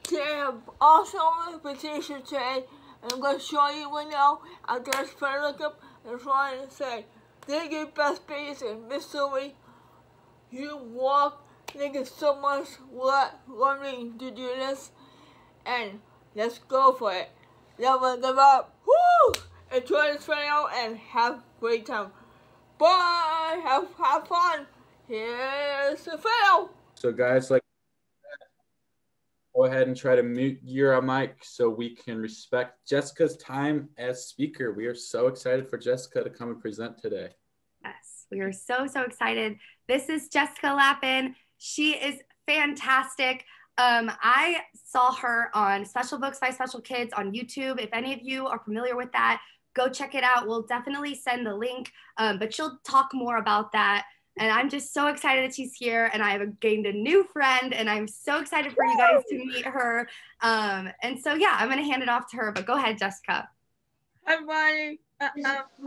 Today I have awesome invitation today. I'm going to show you right now. I just trying to look up and trying to say, thank you, best buddies and mystery. You walk. Thank you so much for learning to do this. And let's go for it. Never give up. Woo! Enjoy this video and have a great time. Bye. Have fun. Here's the video. So guys, go ahead and try to mute your mic so we can respect Jessica's time as speaker. We are so excited for Jessica to come and present today. Yes, we are so excited. This is Jessica Lapin. She is fantastic. I saw her on Special Books by Special Kids on YouTube. If any of you are familiar with that, go check it out. We'll definitely send the link, but she'll talk more about that. And I'm just so excited that she's here, and I have gained a new friend, and I'm so excited for you guys to meet her. And so, yeah, I'm going to hand it off to her, but go ahead, Jessica. Hi, everybody.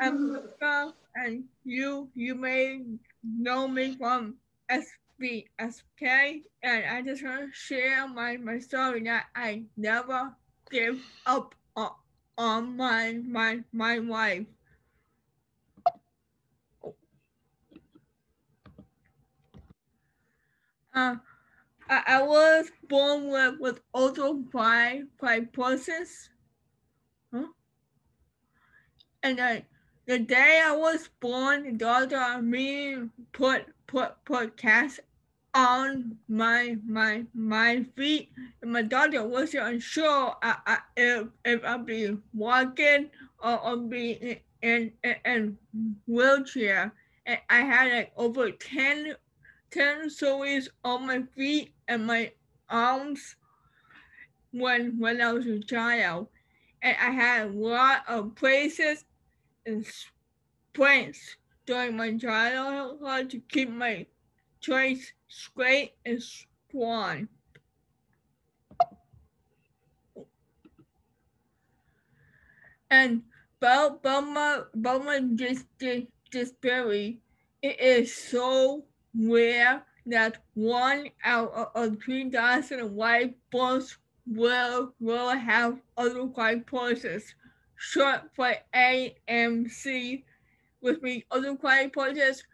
I'm Jessica, and you may know me from SBSK, and I just want to share my story that I never give up on my wife. I was born with arthrogryposis. And the day I was born, the doctor put cast on my feet, and my doctor wasn't unsure if I'd be walking or be in wheelchair. And I had over 10 surgeries on my feet and my arms when I was a child. And I had a lot of braces and splints during my childhood to keep my joints straight and strong. And about my disability, it is so rare that 1 out of 3,000 white boys will have arthrogryposis, short for AMC, which means arthrogryposis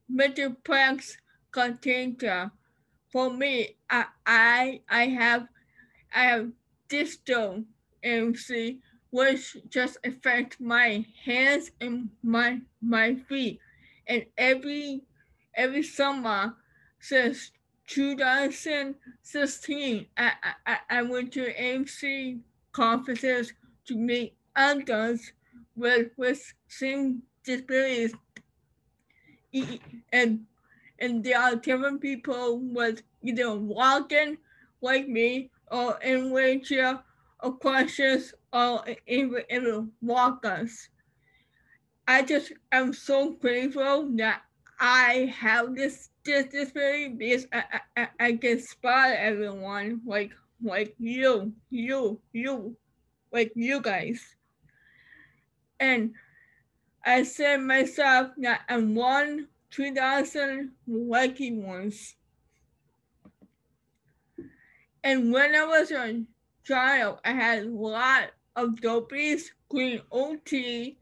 multiplex contagia. For me, I have distal AMC, which just affects my hands and my feet. And every summer since 2016, I went to AMC conferences to meet others with same disabilities, and there are different people with either walking like me or in wheelchair or crutches or even walkers. I'm so grateful that I have this disability because I can inspire everyone like you, like you guys. And I said myself that I'm 3,000 lucky ones. And when I was a child, I had a lot of dopies, including OT,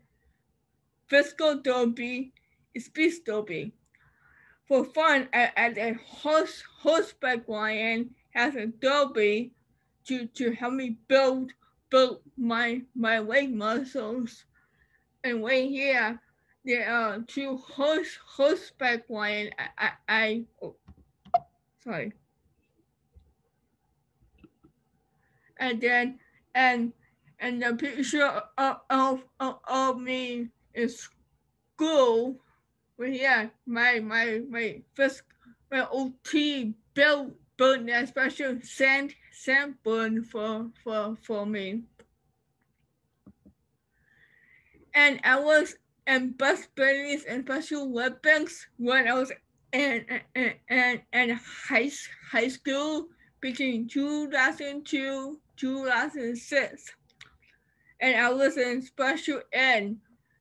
physical dopey, speech dopey. For fun, at a horseback lion has a dopey to help me build my leg muscles. And right here, there are 2 horseback lion. Sorry. And then and the picture of me in school. Well, yeah, my OT built that special sand burn for me. And I was in best buddies and Special Olympics when I was in high school between 2002 2006. And I was in special ed,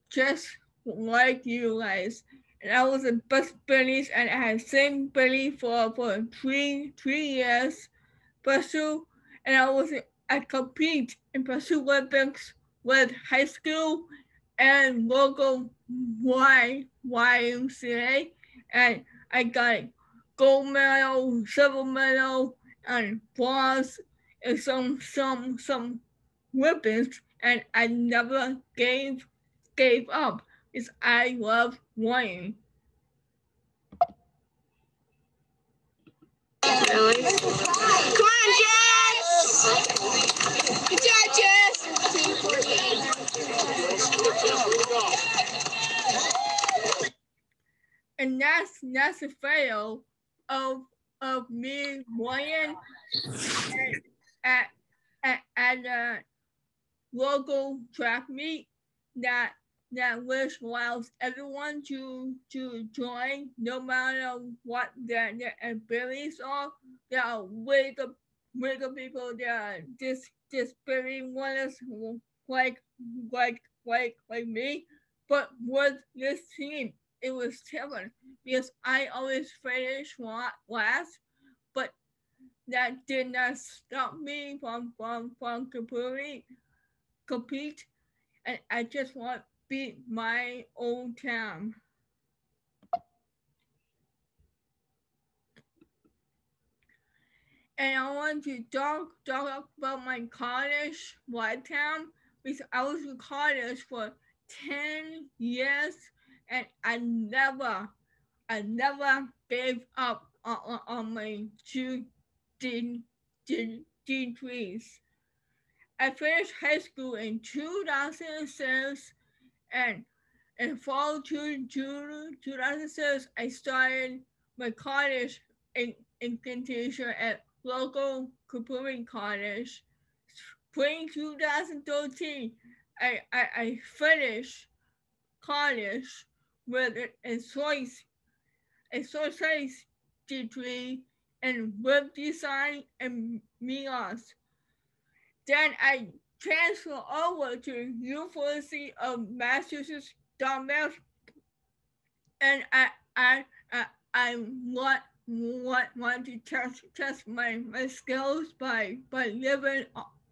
just like you guys. And I was in best buddies, and I had same buddy for 3 years, special and I compete in Pursuit Olympics with high school and local YMCA, and I got gold medal, silver medal, and bronze, and some weapons, and I never gave up because I love winning. Really? Come on, Jess! Good job, Jess! And that's a fail of me winning at a local track meet that which allows everyone to join no matter what their abilities are. There are wiggle people that are disability ones like me. But with this team, it was different because I always finished last, but that did not stop me from compete, and I just want to beat my own town. And I want to talk about my college, town, because I was in college for 10 years, and I never gave up on my two degrees. I finished high school in 2006, and in fall 2006, I started my college in continuation at local community college. Spring 2013, I finished college with a associate's degree in web design and MEOS. Then I transferred over to University of Massachusetts Dartmouth, and I want to test my skills by living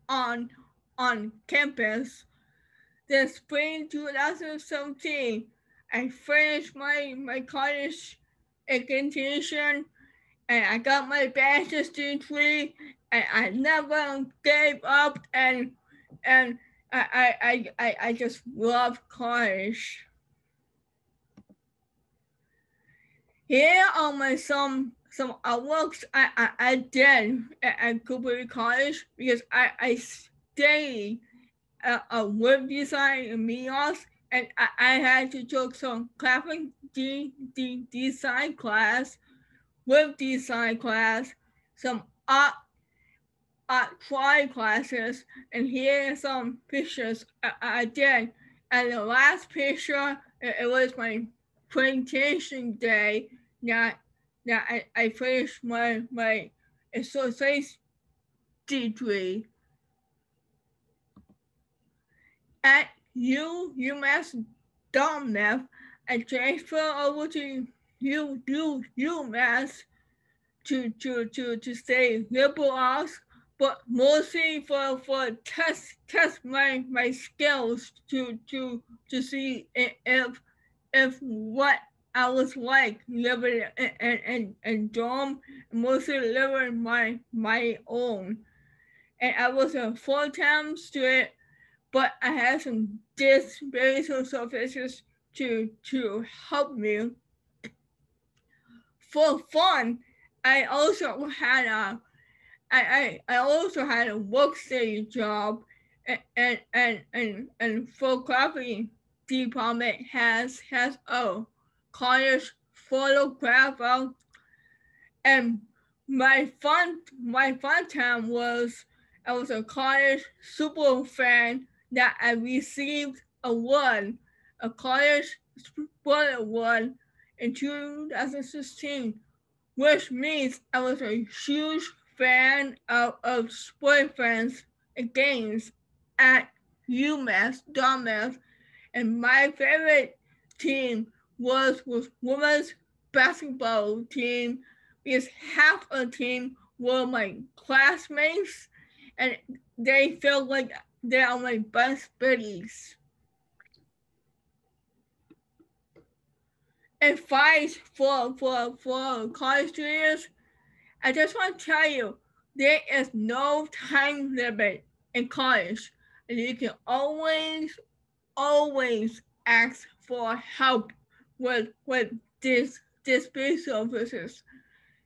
on campus. Then spring 2017, I finished my college education, and I got my bachelor's degree, and I never gave up, and I just love college. Here are my some artworks I did at Cooper College because I studied web design and MEOS, and I had to take some graphic design class, web design class, some art classes, and here are some pictures I did. And the last picture, it was my presentation day that I finished my associate's degree. At UMass Dartmouth, I transferred over to UMass to stay liberal arts, but mostly for test my skills to see if what I was like living in dorm, mostly living my own. And I was a full-time student, but I had some disability services to help me. For fun, I also had a work study job, and photography department has a college photographer, and my fun time was I was a college super fan that I received a college sport award in 2016, which means I was a huge fan of sport fans and games at UMass Dartmouth, and my favorite team was women's basketball team because half of the team were my classmates, and they feel like they are my best buddies. Advice for college students, I just want to tell you, there is no time limit in college, and you can always ask for help with these services,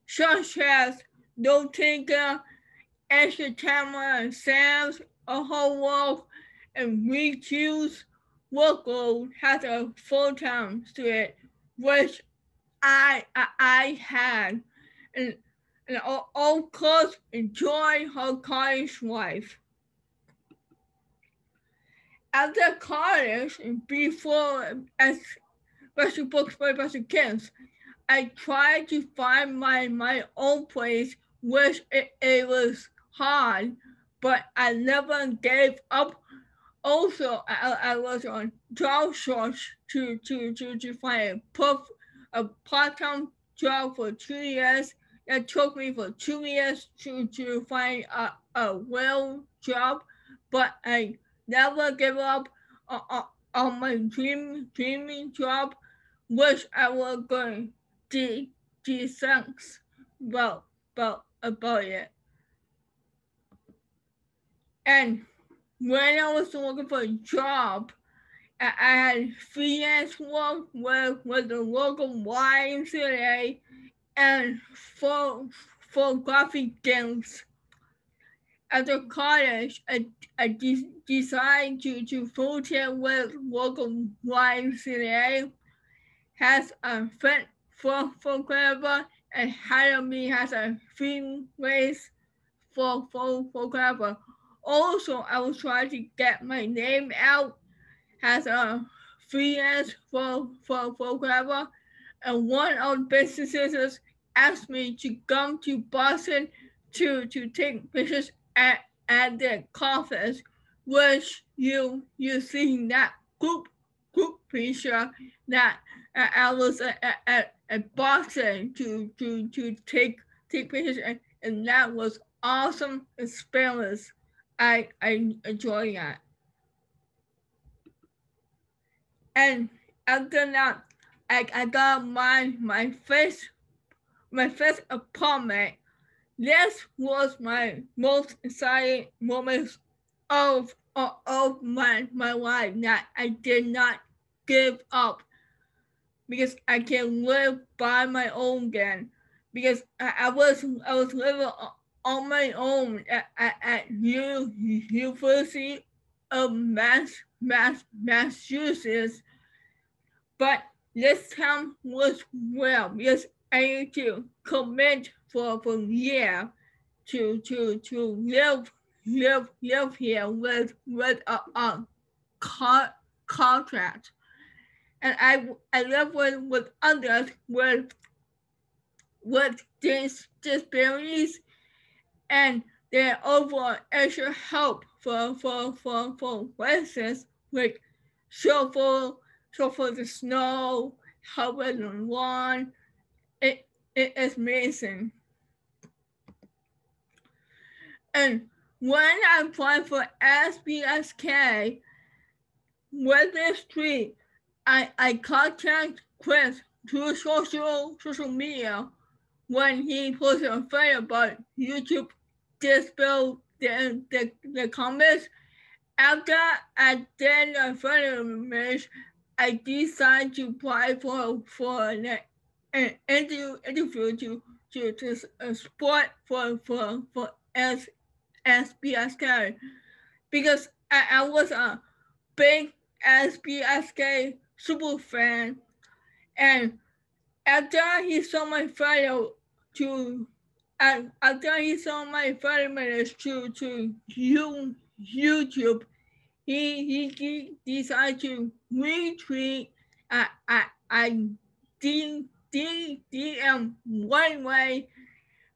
such as note taker, extra time exams, or homework, and reduce workload has a full-time student, which I had, and of course enjoy her college life. After college, before as special books by special kids, I tried to find my own place, which it was hard, but I never gave up. Also, I was on job search to find a part-time job for 2 years. It took me for 2 years to find a real job, but I never gave up on my dreaming job, which I was going to thanks about it. And when I was looking for a job, I had freelance work with the local YMCA and for graphic games. After college, I decided to volunteer with local YMCA, has a friend for forever, and hired me as a freelance for forever. Also, I was trying to get my name out as a freelance for forever, and one of the businesses asked me to come to Boston to take pictures at their conference, which you see in that group picture that I was at Boston to take pictures, and that was awesome experience. I enjoy that. And after that, I got my first apartment. This was my most exciting moment of my life that I did not give up, because I can live by my own again. Because I was living on my own at University of Massachusetts, but this time was well, because I need to commit for a year to live here with a contract, and I live with others with disabilities, and they're over extra help for residents, like shovel the snow, help with the lawn. It is amazing. And when I applied for SBSK with this tweet, I contact Chris through social media when he posted a video about YouTube dispel the comments. After I did a photo image, I decided to apply for an interview to support for SBSK, because I was a big SBSK super fan, and after he saw my photo images to YouTube, he decided to retweet. I DM one way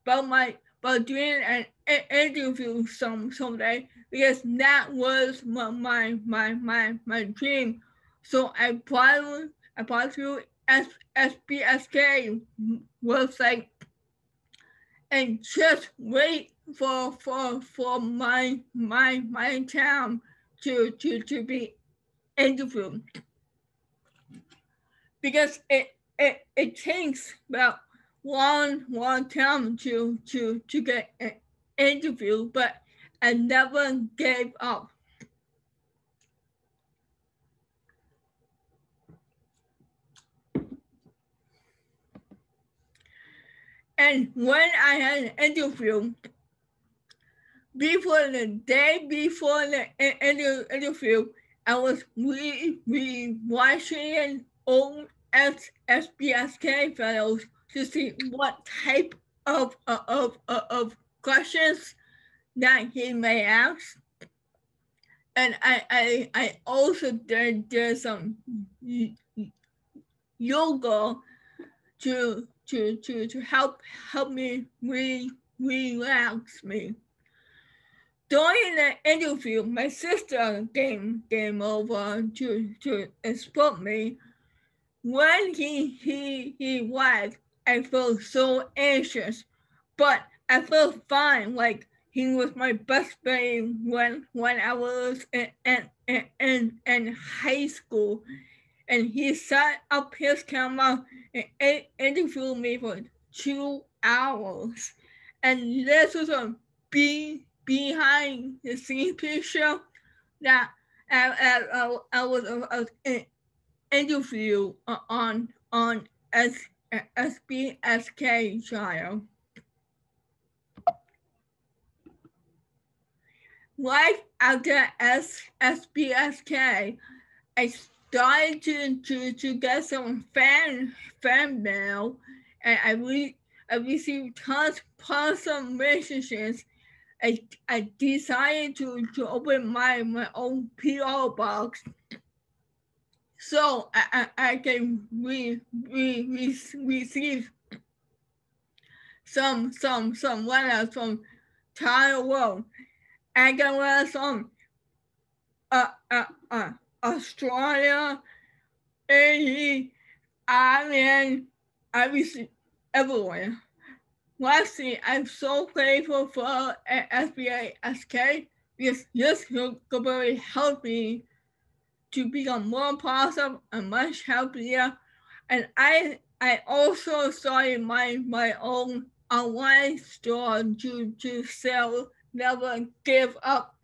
about doing an interview someday, because that was my dream. So I applied through SBSK website, and just wait for my time to be interviewed, because it takes about long time to get an interview, but I never gave up. And when I had an interview, before the day before the interview, I was watching old SBSK fellows to see what type of questions that he may ask. And I also did some yoga to help me relax me. During the interview, my sister came over to support me. When he arrived, I felt so anxious, but I felt fine. Like he was my best buddy when I was in high school, and he set up his camera and interviewed me for 2 hours. And this was a behind the scenes picture that I was interview on SBSK trial. Right after SBSK, I started to get some fan mail, and I received tons of messages. I decided to open my own PO box, so I can receive some letters from Taiwan. I got letters from Australia, Ireland. I received everywhere. Lastly, I'm so grateful for SBSK, because this really helped me to become more positive and much healthier. And I also started my own online store to sell Never Give Up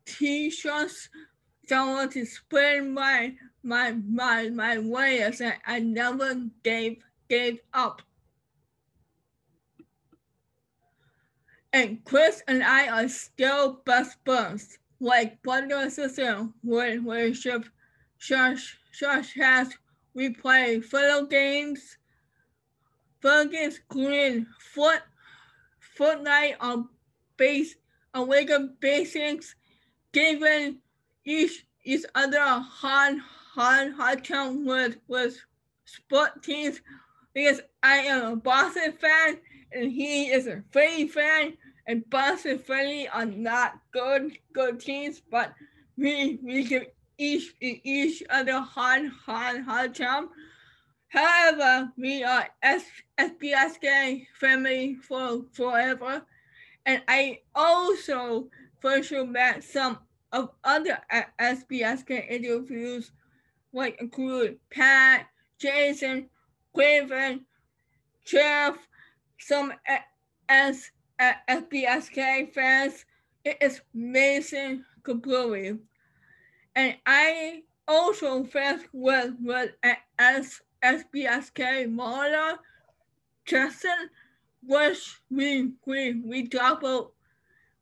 t-shirts. So I want to spread my ways that I never gave up. And Chris and I are still best buds, like brother and sister relationship, such as we play photo games, including Fortnite on Lego basics, giving each other a hard time with sport teams, because I am a Boston fan and he is a Philly fan, and Boston and Philly are not good teams, but we give each other hard time. However, we are SBSK family for forever. And I also first met some of other SBSK interviews, like include Pat, Jason, Quaven, Jeff, some SBSK fans. It is amazing completely. And I also friends with SBSK model Justin, which we talk about.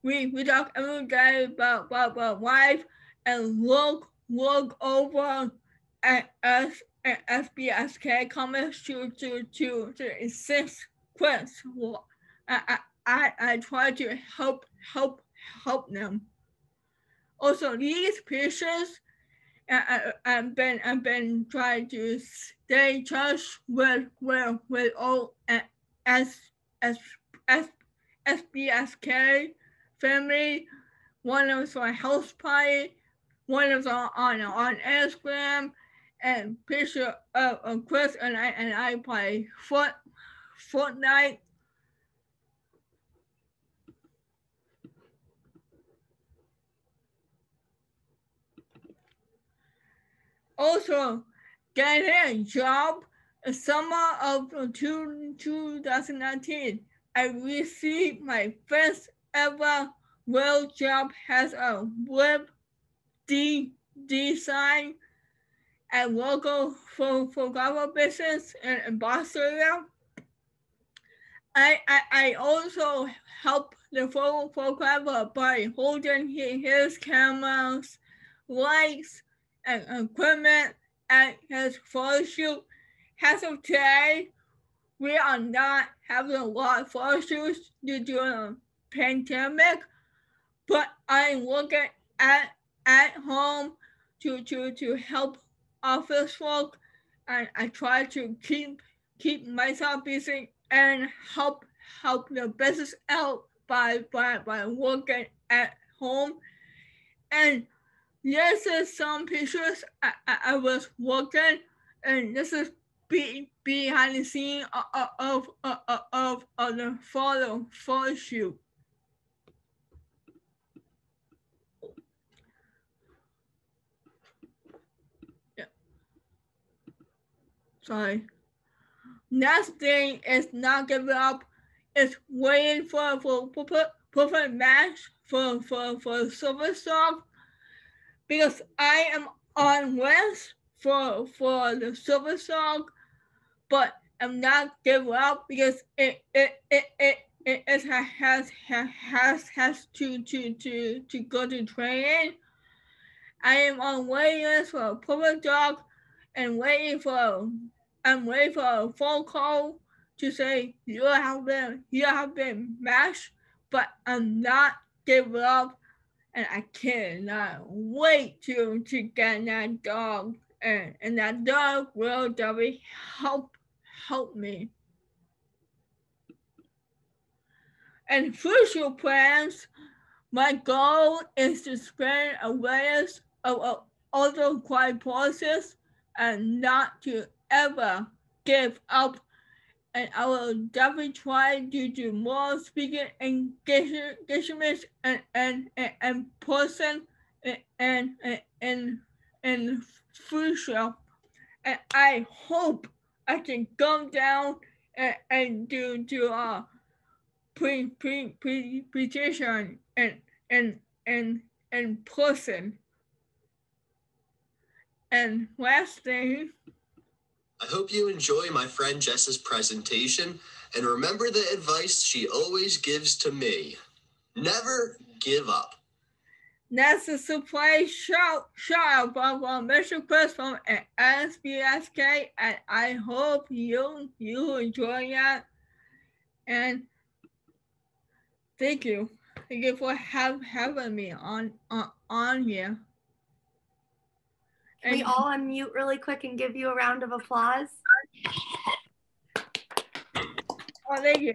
We talk every day about life and look over at SBSK comments to assist Chris. I try to help them. Also, these pictures, I've been trying to stay in touch with all SBSK family. One of us on house party, one of us on Instagram, and picture of Chris and I play Fortnite. also getting a job in summer of 2019. I received my first ever real job as a web design and local photographer business in Boston. I also help the photographer by holding his cameras, lights, and equipment at his photo shoot. As of today, we are not having a lot of photo shoots due to the pandemic, but I'm working at home to help office work, and I try to keep myself busy and help the business out by working at home. And this is some pictures I was working, and this is behind the scene of the photo shoot. Yeah. Sorry. Next thing is not giving up. It's waiting for perfect match for Silver Star, because I am on list for the Silver Star, but I'm not giving up because it has to go to training. I am on waiting list for a perfect dog and waiting for a phone call to say you have been matched, but I'm not giving up, and I cannot wait to get that dog, and that dog will definitely help me. And future plans, my goal is to spread awareness of arthrogryposis and not to ever give up. And I will definitely try to do more speaking engagements and person and future. And I hope I can come down and do petition and person. And last thing, I hope you enjoy my friend Jess's presentation, and remember the advice she always gives to me. Never give up. That's a surprise shout out from Mr. Chris from SBSK, and I hope you enjoy that. And thank you for having me on here. Can we all unmute really quick and give you a round of applause? Oh, thank you.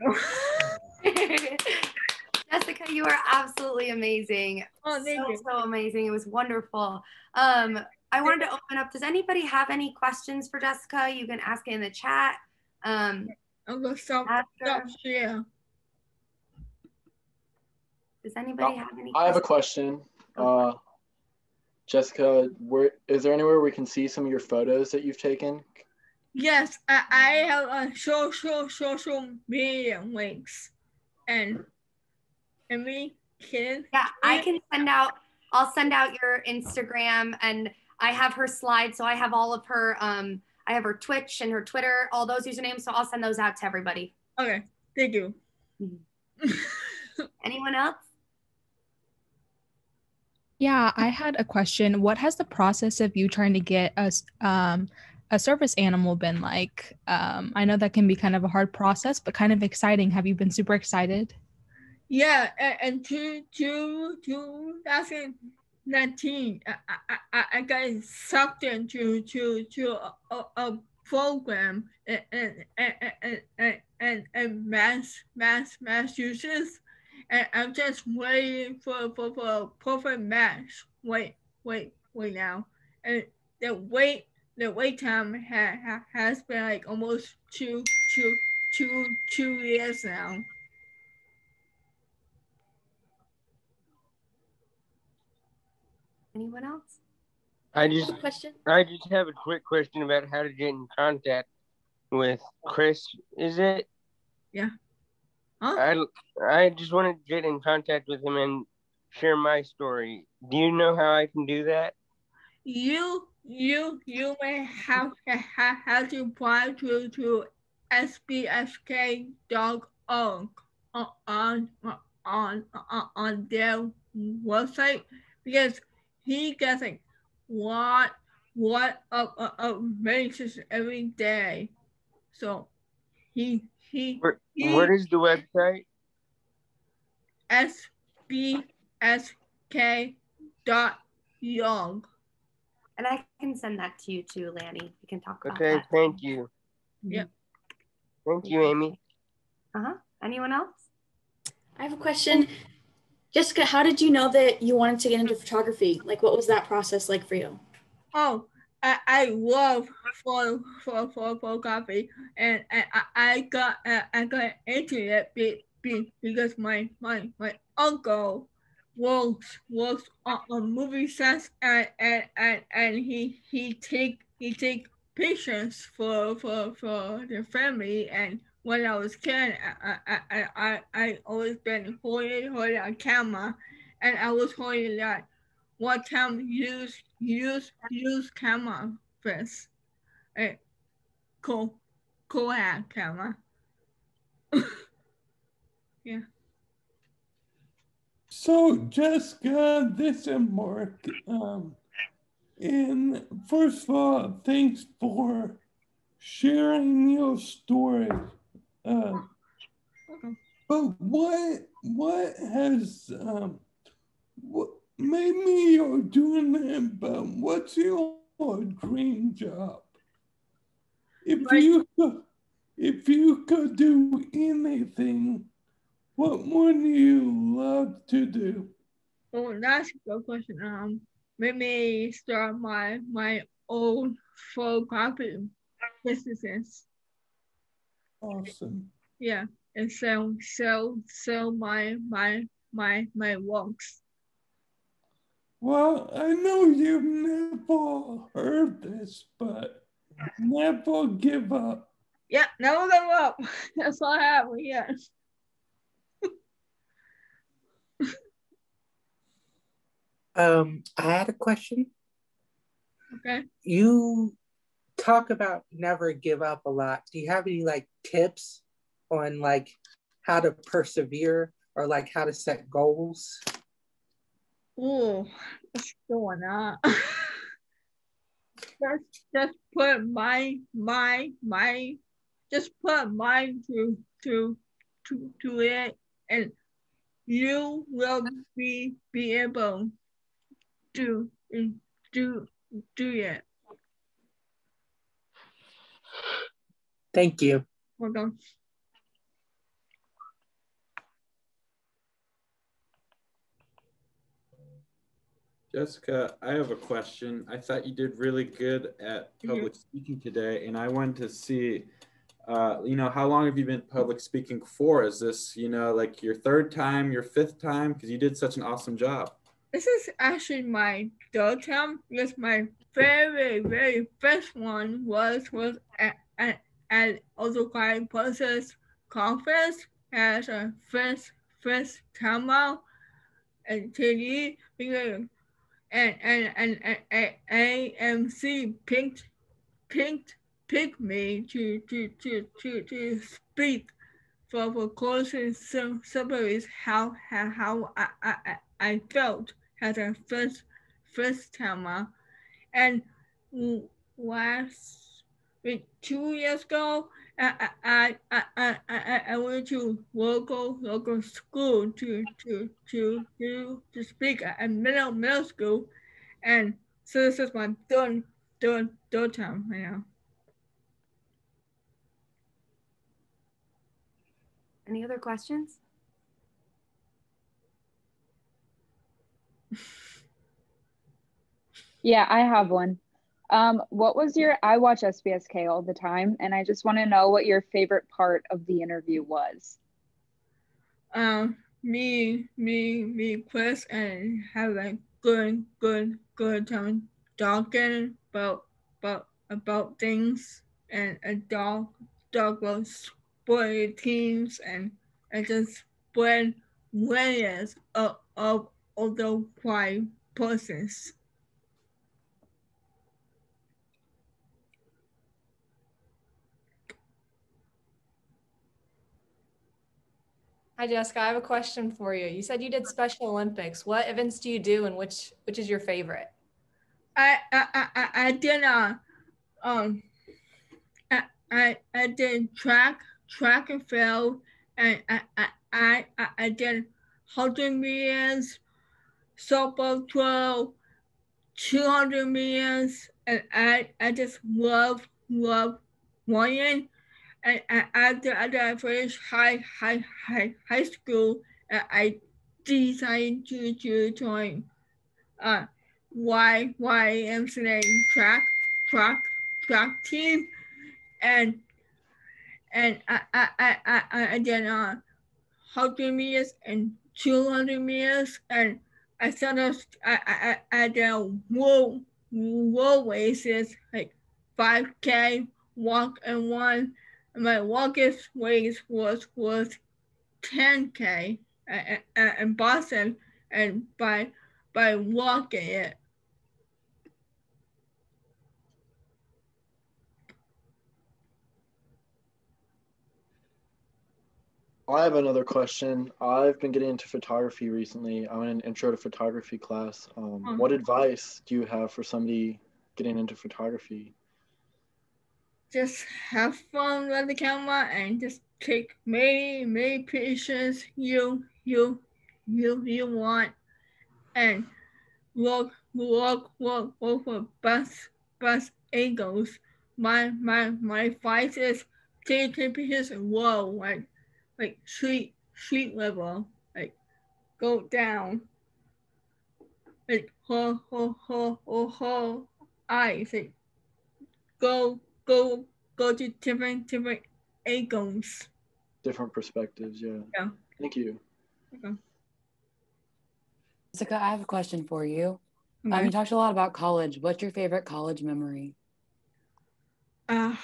Jessica, you are absolutely amazing. Oh, thank you. So amazing. It was wonderful. I wanted to open up. Does anybody have any questions for Jessica? You can ask it in the chat. I'm gonna stop share. Does anybody have any questions? I have a question. Jessica, is there anywhere we can see some of your photos that you've taken? Yes, I have social media links, and we can. Yeah, I can send out. I'll send out your Instagram, and I have her slides, so I have all of her. I have her Twitch and her Twitter, all those usernames. So I'll send those out to everybody. Okay, thank you. Anyone else? Yeah, I had a question. What has the process of you trying to get a service animal been like? I know that can be kind of a hard process, but kind of exciting. Have you been super excited? Yeah, and 2019, I got sucked into a program and Massachusetts. And I'm just waiting for a perfect match. Wait now. And the wait time has been like almost two years now. Anyone else? I just Question? I just have a quick question about how to get in contact with Chris. Is it? Yeah. Huh? I just want to get in contact with him and share my story. Do you know how I can do that? You may have to apply to SBSK.org on their website, because he gets like what of messages every day. So he What is the website? SBSK.org. And I can send that to you too, Lanny. We can talk about Okay, that. thank you. Yeah. Thank you, Amy. Anyone else? I have a question. Jessica, how did you know that you wanted to get into photography? Like, what was that process like for you? Oh, I love photography, and I got into it because my uncle works on movie sets, and he take pictures for the family. And when I was kid, I always been holding a camera, and I was holding that. What time use camera first? Hey, cool hat camera. Yeah. So Jessica, this is Mark. And first of all, thanks for sharing your story. But what has what maybe you're doing it, but what's your dream job? If you could do anything, what would you love to do? Oh, that's a good question. Maybe start my own photography businesses. Awesome. Yeah, and sell my works. Well, I know you've never heard this, but never give up. Yeah, never give up. That's all I have. Yeah. I had a question. Okay. You talk about never give up a lot. Do you have any like tips on like how to persevere or like how to set goals? Oh, what's going on? just put just put mind to it, and you will be able to do it. Thank you. Welcome. Jessica, I have a question. I thought you did really good at public speaking today, and I wanted to see, how long have you been public speaking for? Is this, like your third time, your fifth time? Because you did such an awesome job. This is actually my third time, because my very first one was at arthrogryposis conference as a first time out and TV, because and AMC picked me to speak for closing summaries how I felt as a first timer. And last 2 years ago, I went to local school to speak at middle school, and so this is my third time right now. Any other questions? Yeah, I have one. What was I watch SBSK all the time, and I just want to know what your favorite part of the interview was. Me, Chris, and have a good time talking about things, and a dog will split teams and just spread layers of the white process. Hi, Jessica. I have a question for you. You said you did Special Olympics. What events do you do, and which is your favorite? I did I did track and field, and I did 100 meters, softball throw, 200 meters, and I just love running. And after I finished high school, I decided to join YMCA track team, and I did 100 meters and 200 meters, and I started I did road races like 5K, walk and run. My longest race was 10K in Boston, and by walking it. I have another question. I've been getting into photography recently. I'm in an intro to photography class. What advice do you have for somebody getting into photography? Just have fun with the camera and just take many pictures you want, and look for best angles. My advice is take pictures low, like street level, like go down, like whole eyes, like go to different angles. Different perspectives, yeah. Yeah. Thank you. Okay. Jessica, I have a question for you. Okay. You talked a lot about college. What's your favorite college memory? I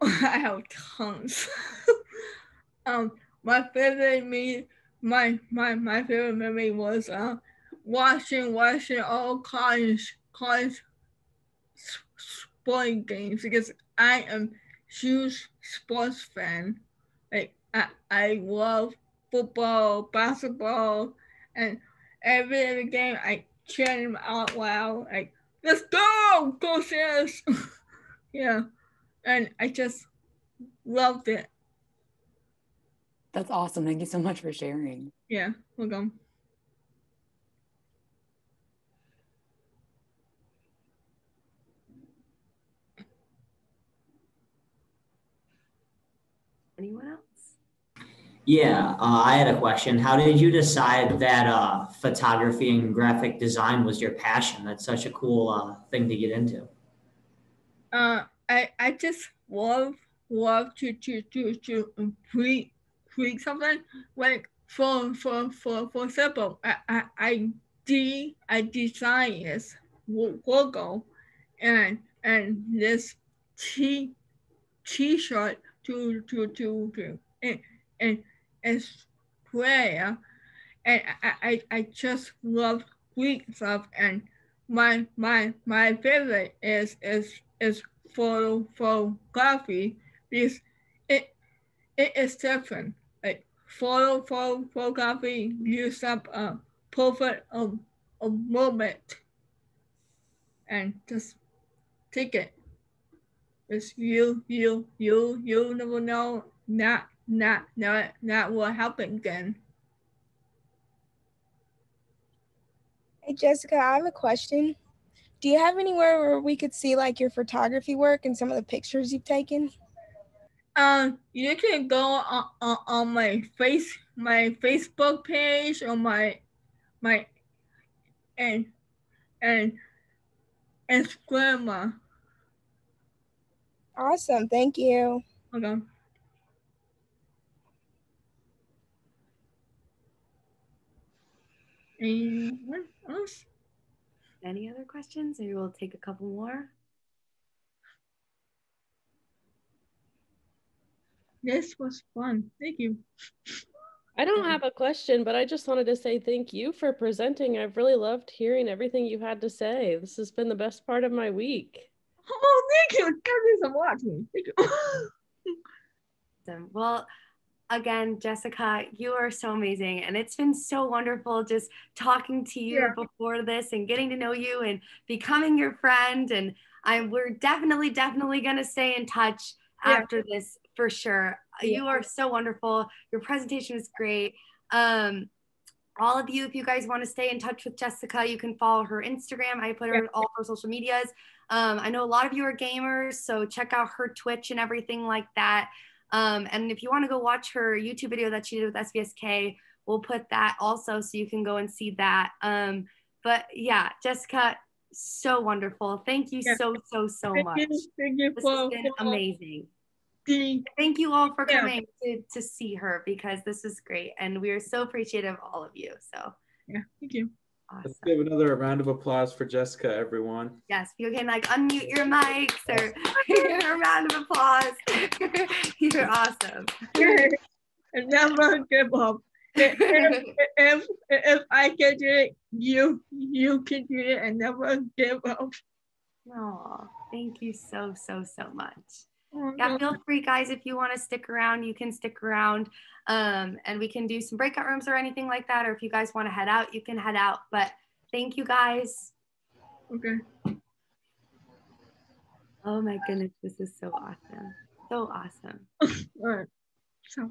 have tons. My favorite memory was watching all college sporting games, because I am huge sports fan. Like I love football, basketball, and every game I cheer them out loud. Like, let's go Sears! Yeah, and I just loved it. That's awesome. Thank you so much for sharing. Yeah, welcome. Anyone else? Yeah, I had a question. How did you decide that photography and graphic design was your passion? That's such a cool thing to get into. I just love to create something. Like for example, I design this logo and this t-shirt to and square, and I just love Greek stuff, and my favorite is photography, because it is different. Like photography use up a perfect a moment and just take it. It's you never know not what happened then. Hey Jessica, I have a question. Do you have anywhere where we could see like your photography work and some of the pictures you've taken? You can go on my Facebook page, or my and Instagram. Awesome, thank you. Okay. Anyone else? any other questions? Maybe we'll take a couple more. This was fun. Thank you. I don't have a question, but I just wanted to say thank you for presenting. I've really loved hearing everything you had to say. This has been the best part of my week. Oh, thank you. Thank you for watching. Thank you. Awesome. Well, again, Jessica, you are so amazing. And it's been so wonderful just talking to you before this and getting to know you and becoming your friend. And we're definitely going to stay in touch after this for sure. You are so wonderful. Your presentation was great. All of you, if you guys want to stay in touch with Jessica, you can follow her Instagram. I put her on all her social medias. I know a lot of you are gamers, so check out her Twitch and everything like that. And if you want to go watch her YouTube video that she did with SBSK, we'll put that also so you can go and see that. But yeah, Jessica, so wonderful. Thank you so much. Thank you This has been amazing. Thank you all for coming to see her, because this is great. And we are so appreciative of all of you. So yeah, thank you. Awesome. Let's give another round of applause for Jessica, everyone. Yes, you can like unmute your mics or a round of applause. You're awesome. And never give up. If I can do it, you can do it, and never give up. Oh, thank you so much. Yeah, feel free, guys, if you want to stick around, you can stick around, and we can do some breakout rooms or anything like that. Or if you guys want to head out, you can head out. But thank you, guys. Okay. Oh my goodness, this is so awesome. So awesome. All right. So.